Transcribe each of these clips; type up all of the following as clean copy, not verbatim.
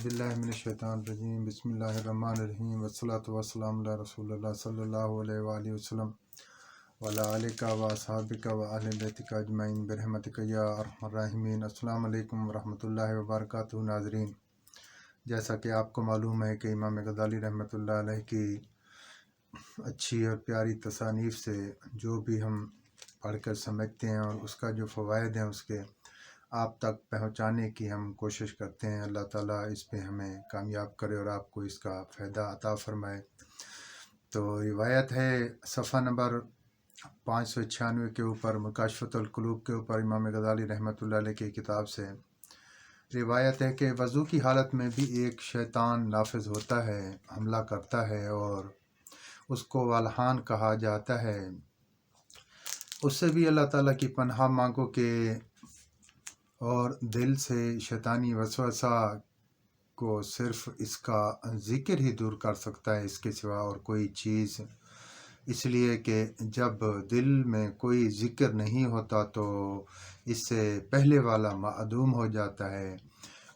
बिल्लाहि मिनश्शैतानिर्रजीम बिस्मिल्लाहिर्रहमानिर्रहीम वस्सलातु वस्सलामु अला रसूलिल्लाह सल्लल्लाहु अलैहि वसल्लम व अला आलिका व असहाबिका व अहले बैतिका अजमईन बिरहमतिका या अरहमर राहिमीन। अस्सलामु अलैकुम व रहमतुल्लाहि व बरकातुहू। नाज़रीन, जैसा कि आपको मालूम है कि इमाम गज़ाली रहमतुल्लाह अलैह की अच्छी और प्यारी तसानीफ़ से जो भी हम पढ़कर समझते हैं और उसका जो फ़वाइद हैं उसके आप तक पहुंचाने की हम कोशिश करते हैं। अल्लाह ताला इस पे हमें कामयाब करे और आपको इसका फ़ायदा अता फ़रमाए। तो रिवायत है सफ़ा नंबर 596 के ऊपर मुकाशफ़तुल क़ुलूब के ऊपर इमाम गज़ाली रहमतुल्लाह अलैह की किताब से रिवायत है कि वज़ू की हालत में भी एक शैतान नाफिज़ होता है, हमला करता है और उसको वल्हान कहा जाता है। उससे भी अल्लाह ताला की पनाह मांगो कि और दिल से शैतानी वसवसा को सिर्फ़ इसका ज़िक्र ही दूर कर सकता है, इसके सिवा और कोई चीज़। इसलिए कि जब दिल में कोई ज़िक्र नहीं होता तो इससे पहले वाला मादूम हो जाता है।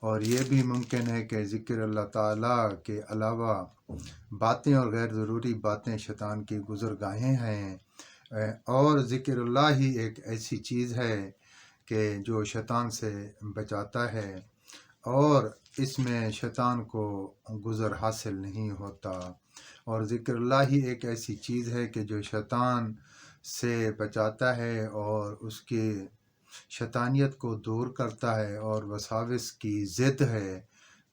और ये भी मुमकिन है कि ज़िक्र अल्लाह ताला के अलावा बातें और गैर ज़रूरी बातें शैतान की गुज़रगाहें हैं। और ज़िक्रुल्लाह ही एक ऐसी चीज़ है कि जो शैतान से बचाता है और इसमें शैतान को गुज़र हासिल नहीं होता। और ज़िक्रुल्लाह ही एक ऐसी चीज़ है कि जो शैतान से बचाता है और उसकी शैतानियत को दूर करता है और वसाविस की ज़िद है।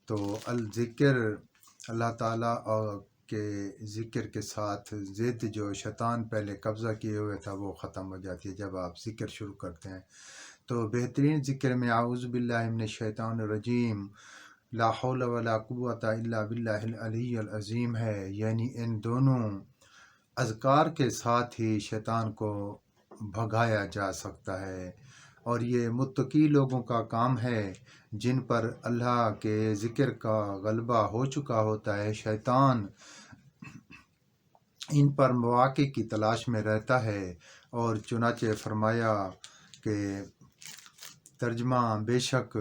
तो ज़िक्र अल्लाह ताला और के ज़िक्र के साथ ज़िद जो शैतान पहले कब्ज़ा किए हुए था वो ख़त्म हो जाती है जब आप ज़िक्र शुरू करते हैं। तो बेहतरीन ज़िक्र में आऊज़ु बिल्लाहि मिनश शैतानिर रजीम ला हौला वला कुव्वता इल्ला बिल्लाहिल अलिय्यिल अज़ीम है। यानी इन दोनों अज़कार के साथ ही शैतान को भगाया जा सकता है और ये मुत्तकी लोगों का काम है जिन पर अल्लाह के ज़िक्र का गलबा हो चुका होता है। शैतान इन पर मौक़े की तलाश में रहता है और चुनाचे फरमाया कि तर्जमा बेशक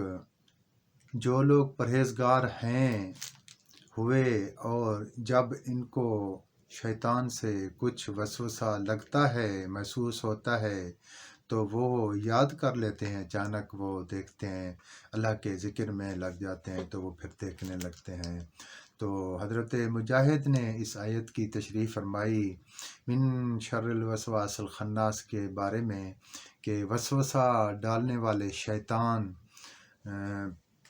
जो लोग परहेज़गार हैं हुए और जब इनको शैतान से कुछ वसवसा लगता है, महसूस होता है, तो वो याद कर लेते हैं। अचानक वो देखते हैं, अल्लाह के ज़िक्र में लग जाते हैं तो वो फिर देखने लगते हैं। तो हज़रत मुजाहिद ने इस आयत की तशरीह फरमाई मिन शर्रिल वसवासिल खन्नास के बारे में कि वसवसा डालने वाले शैतान,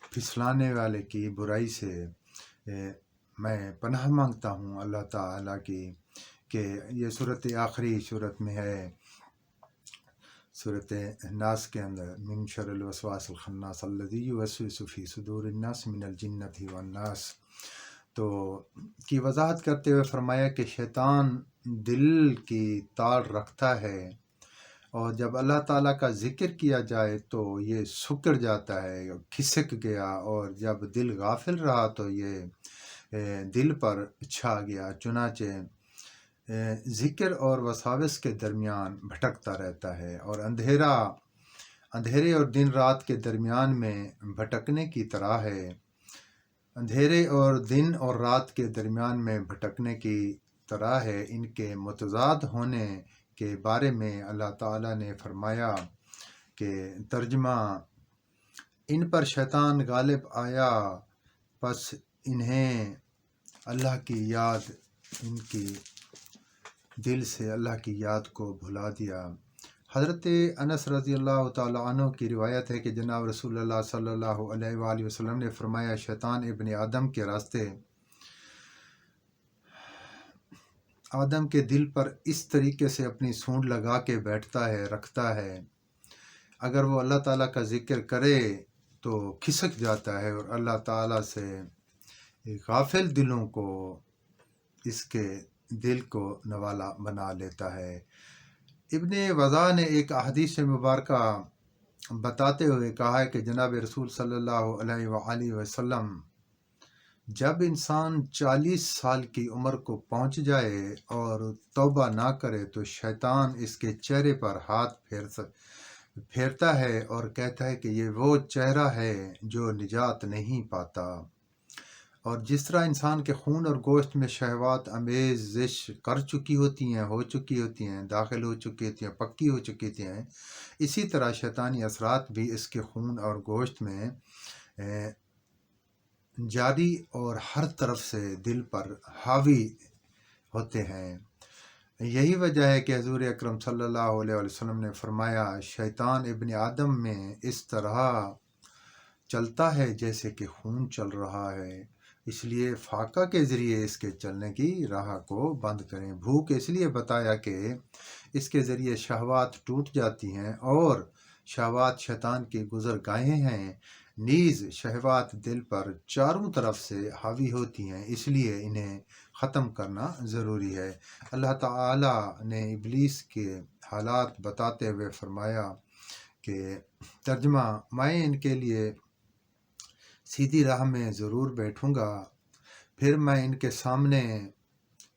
फिसलाने वाले की बुराई से मैं पनाह मांगता हूँ अल्लाह ताला की। कि ये सूरत आखिरी सूरत में है, सूरत नास के अंदर मिन शर्रिल वसवासिल खन्नास अल्लज़ी युवस्विसु फ़ी सुदूरिन नास मिनल जिन्नति वन नास। तो की वजाहत करते हुए फरमाया कि शैतान दिल की ताड़ रखता है और जब अल्लाह ताला का ज़िक्र किया जाए तो ये सुकड़ जाता है, खिसक गया, और जब दिल गाफिल रहा तो ये दिल पर छा गया। चुनाचे ज़िक्र और वसाविस के दरमियान भटकता रहता है और अंधेरे और दिन रात के दरमियान में भटकने की तरह है। अंधेरे और दिन और रात के दरमियान में भटकने की तरह है। इनके मुतज़ाद होने के बारे में अल्लाह ताला ने फरमाया कि तर्जमा इन पर शैतान गालिब आया, बस इन्हें अल्लाह की याद, इनकी दिल से अल्लाह की याद को भुला दिया। हज़रत अनस रज़ी अल्लाह ताला अन्हु की रिवायत है कि जनाब रसूलुल्लाह सल्लल्लाहु अलैहि वसल्लम ने फरमाया शैतान इब्ने आदम के रास्ते आदम के दिल पर इस तरीके से अपनी सूंड लगा के बैठता है, रखता है, अगर वो अल्लाह ताला का ज़िक्र करे तो खिसक जाता है और अल्लाह ताला से गाफिल दिलों को इसके दिल को नवाला बना लेता है। इब्ने वज़ा ने एक हदीस मुबारका बताते हुए कहा है कि जनाब रसूल सल्लल्लाहु अलैहि वसल्लम जब इंसान 40 साल की उम्र को पहुंच जाए और तौबा ना करे तो शैतान इसके चेहरे पर हाथ फेरता है और कहता है कि ये वो चेहरा है जो निजात नहीं पाता। اور جس طرح انسان کے خون اور گوشت میں شہوات آمیزش کر چکی ہوتی ہیں، ہو چکی ہوتی ہیں، داخل ہو چکی ہوتی ہیں، پکی ہو چکی ہوتی ہیں، اسی طرح شیطانی اثرات بھی اس کے خون اور گوشت میں جاری اور ہر طرف سے دل پر حاوی ہوتے ہیں۔ یہی وجہ ہے کہ حضور اکرم صلی اللہ علیہ وسلم نے فرمایا، شیطان ابن آدم میں اس طرح چلتا ہے جیسے کہ خون چل رہا ہے، اس لیے فاقہ کے ذریعے اس کے چلنے کی راہ کو بند کریں۔ بھوک اس لیے بتایا کہ اس کے ذریعے شہوات ٹوٹ جاتی ہیں، اور شہوات شیطان کی گزرگاہیں ہیں، نیز شہوات دل پر چاروں طرف سے حاوی ہوتی ہیں، اس لیے انہیں ختم کرنا ضروری ہے۔ اللہ تعالیٰ نے ابلیس کے حالات بتاتے ہوئے فرمایا کہ ترجمہ، میں ان کے لیے سیدھی راہ میں ضرور بیٹھوں گا، پھر میں ان کے سامنے،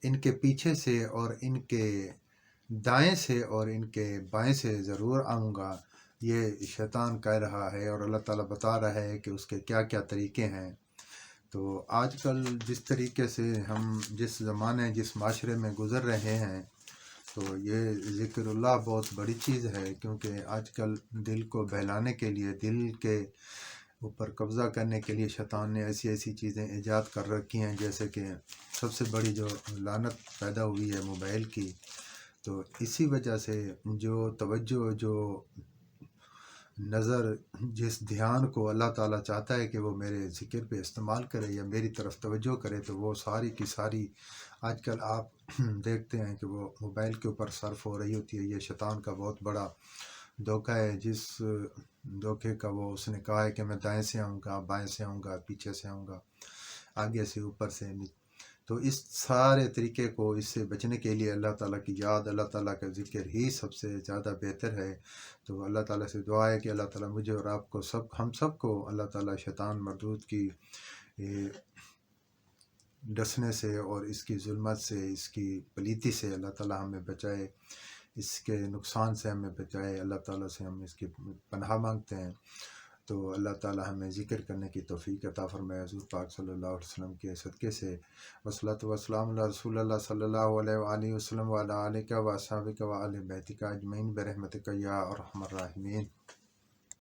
ان کے پیچھے سے اور ان کے دائیں سے اور ان کے بائیں سے ضرور آؤں گا۔ یہ شیطان کہہ رہا ہے اور اللہ تعالیٰ بتا رہا ہے کہ اس کے کیا کیا طریقے ہیں۔ تو آج کل جس طریقے سے ہم جس زمانے جس معاشرے میں گزر رہے ہیں، تو یہ ذکر اللہ بہت بڑی چیز ہے، کیونکہ آج کل دل کو بہلانے کے لیے، دل کے اوپر قبضہ کرنے کے لیے شیطان نے ایسی ایسی چیزیں ایجاد کر رکھی ہیں، جیسے کہ سب سے بڑی جو لعنت پیدا ہوئی ہے موبائل کی۔ تو اسی وجہ سے جو توجہ، جو نظر، جس دھیان کو اللہ تعالیٰ چاہتا ہے کہ وہ میرے ذکر پہ استعمال کرے یا میری طرف توجہ کرے، تو وہ ساری کی ساری آج کل آپ دیکھتے ہیں کہ وہ موبائل کے اوپر صرف ہو رہی ہوتی ہے۔ یہ شیطان کا بہت بڑا دھوکہ ہے، جس دھوکے کا وہ اس نے کہا ہے کہ میں دائیں سے آؤں گا، بائیں سے آؤں گا، پیچھے سے آؤں گا، آگے سے، اوپر سے۔ تو اس سارے طریقے کو، اس سے بچنے کے لیے اللہ تعالیٰ کی یاد، اللہ تعالیٰ کا ذکر ہی سب سے زیادہ بہتر ہے۔ تو اللہ تعالیٰ سے دعا ہے کہ اللہ تعالیٰ مجھے اور آپ کو، ہم سب کو اللہ تعالیٰ شیطان مردود کی ڈسنے سے اور اس کی ظلمت سے، اس کی پلیتی سے اللہ تعالیٰ ہمیں بچائے، اس کے نقصان سے ہمیں بچائے۔ اللہ تعالیٰ سے ہم اس کی پناہ مانگتے ہیں۔ تو اللہ تعالیٰ ہمیں ذکر کرنے کی توفیق عطا فرمائے، حضور پاک صلی اللہ علیہ وسلم کے صدقے سے۔ والصلاۃ والسلام علی رسول اللہ صلی اللہ علیہ وآلہ وسلم وعلی آلہ و اصحابہ و اہل بیتہ اجمعین برحمتک یا ارحم الراحمین۔